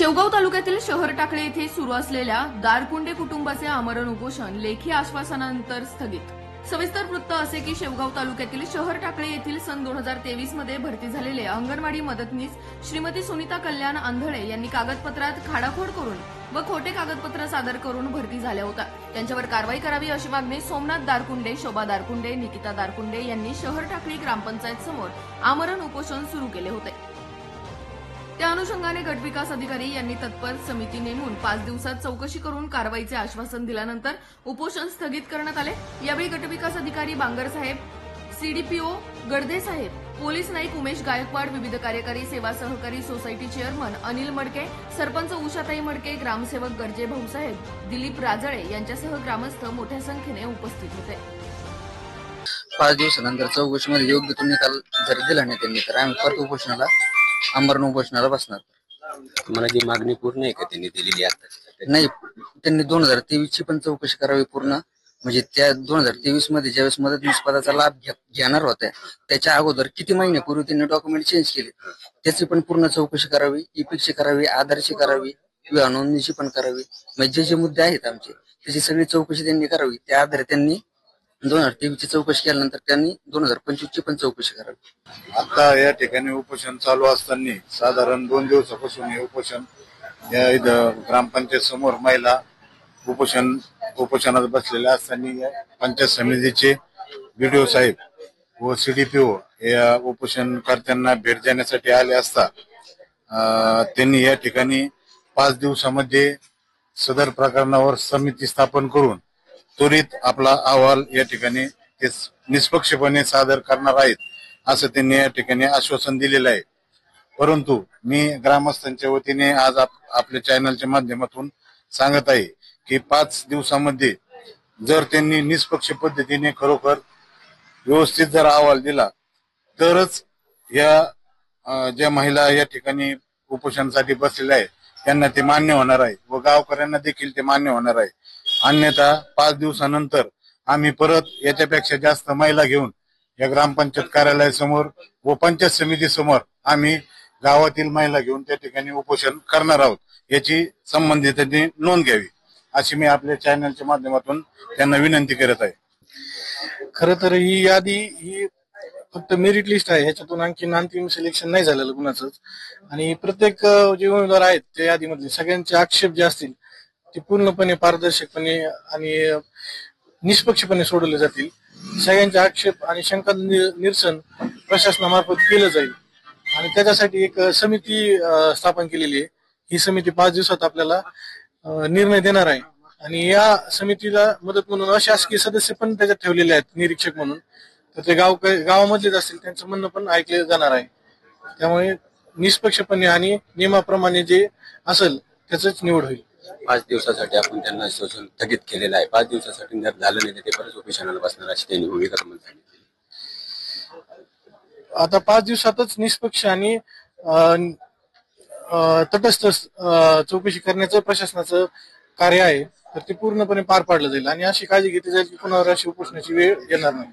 शेवगाव तालुक्यातील शहर टाकळे येथे सुरू असलेल्या दारकुंडे कुटुंबाचे आमरण उपोषण लेखी आश्वासनानंतर स्थगित। सविस्तर वृत्त असे की शेवगाव तालुक्यातील शहर टाकळे येथील सन 2023 मध्ये भरती झालेले अंगणवाडी मदतनीस श्रीमती सुनीता कल्याण आंधळे यांनी कागदपत्रात खाडाखोड करून व खोटे कागदपत्र सादर करून भरती झाल्या होत्या। त्यांच्यावर कारवाई करावी अशी मागणी सोमनाथ दारकुंडे, शोभा दारकुंडे, निकिता दारकुंडे यांनी शहर टाकळी ग्रामपंचायत समोर आमरण उपोषण सुरू केले होते। त्या अनुषंगाने गटविकास अधिकारी यांनी तत्पर समिती नेमून 5 दिवसात चौकशी करून कारवाईचे आश्वासन दिल्यानंतर उपोषण स्थगित करण्यात आले। यावेळी गटविकास अधिकारी बांगर साहेब, सीडीपीओ गडदे साहेब, पोलीस नाईक उमेश गायकवाड, विविध कार्यकारी सेवा सहकारी सोसायटी चेअरमन अनिल मडके, सरपंच उषाताई मडके, ग्रामसेवक गरजे भाऊसाहेब, दिलीप राजळे यांच्यासह ग्रामस्थ मोठ्या संख्येने उपस्थित होते। 5 दिवसानंतर चौकशीमध्ये योग्य तो निकाल जर दिला नाही त्यांनी तर आम्ही परत उपोषणाला आमरण उपोषणाला बसणार। तुम्हाला जी मागणी पूर्ण आहे का त्यांनी दिलेली आता? नाही, त्यांनी 2023 ची पण चौकशी करावी पूर्ण, म्हणजे त्या 2023 मध्ये ज्यावेळेस मदतनीस पदाचा लाभ घेणार होत्या त्याच्या अगोदर किती महिन्यापूर्वी त्यांनी डॉक्युमेंट चेंज केले त्याची पण पूर्ण चौकशी करावी, ईपीची करावी, आधारची करावी, विवाह नोंदणीची पण करावी। म्हणजे जे मुद्दे आहेत आमचे त्याची सगळी चौकशी त्यांनी करावी। त्या आधारे त्यांनी 2023 ची चौकशी केल्यानंतर त्यांनी 2025 ची पण चौकशी करावी। आता या ठिकाणी उपोषण चालू असताना साधारण 2 दिवसापासून हे उपोषण या इथं ग्रामपंचायत समोर महिला उपोषणात बसलेल्या असताना पंचायत समितीचे बीडीओ साहेब व सीडीपीओ या उपोषणकर्त्यांना भेट देण्यासाठी आले असता त्यांनी या ठिकाणी 5 दिवसामध्ये सदर प्रकरणावर समिती स्थापन करून त्वरित आपला अहवाल या ठिकाणी ते निष्पक्षपणे सादर करणार आहेत असं त्यांनी या ठिकाणी आश्वासन दिलेलं आहे। परंतु मी ग्रामस्थांच्या वतीने आज आपल्या चॅनलच्या माध्यमातून सांगत आहे की 5 दिवसामध्ये जर त्यांनी निष्पक्ष पद्धतीने खरोखर व्यवस्थित जर अहवाल दिला तरच या ज्या महिला या ठिकाणी उपोषणासाठी बसलेल्या आहेत त्यांना ते मान्य होणार आहे व गावकऱ्यांना देखील ते मान्य होणार आहे। अन्यथा 5 दिवसानंतर आम्ही परत याच्यापेक्षा जास्त महिला घेऊन या ग्रामपंचायत कार्यालयासमोर व पंचायत समितीसमोर आम्ही गावातील महिला घेऊन त्या ठिकाणी उपोषण करणार आहोत। याची संबंधितांनी नोंद घ्यावी अशी मी आपल्या चॅनलच्या माध्यमातून त्यांना विनंती करत आहे। खरं तर ही यादी ही फक्त मेरिट लिस्ट आहे, ह्याच्यातून आणखी अंतिम सिलेक्शन नाही झालेलं कुणाचंच। आणि प्रत्येक जे उमेदवार आहेत त्या यादीमधले सगळ्यांचे आक्षेप जे असतील ते पूर्णपणे पारदर्शकपणे आणि निष्पक्षपणे सोडवले जातील। सगळ्यांचे आक्षेप आणि शंका निरसन प्रशासनामार्फत केलं जाईल आणि त्याच्यासाठी एक समिती स्थापन केलेली आहे। ही समिती 5 दिवसात आपल्याला निर्णय देणार आहे आणि या समितीला मदत म्हणून अशासकीय सदस्य पण त्याच्यात ठेवलेले आहेत निरीक्षक म्हणून, तर ते गावामधलेच असतील त्यांचं म्हणणं पण ऐकलं जाणार आहे। त्यामुळे निष्पक्षपणे आणि नियमाप्रमाणे जे असेल त्याचंच निवड होईल। 5 दिवसासाठी आपण त्यांना स्थगित केलेलं आहे। 5 दिवसासाठी जर झालं नाही तर ते परत उपोषणाला बसणार अशी त्यांनी भूमिका सांगितली। आता 5 दिवसातच निष्पक्ष आणि तटस्थ चौकशी करण्याचं प्रशासनाचं कार्य आहे, तर ते पूर्णपणे पार पाडलं जाईल आणि अशी काळजी घेतली जाईल की कोणावर अशी उपोषणाची वेळ येणार नाही।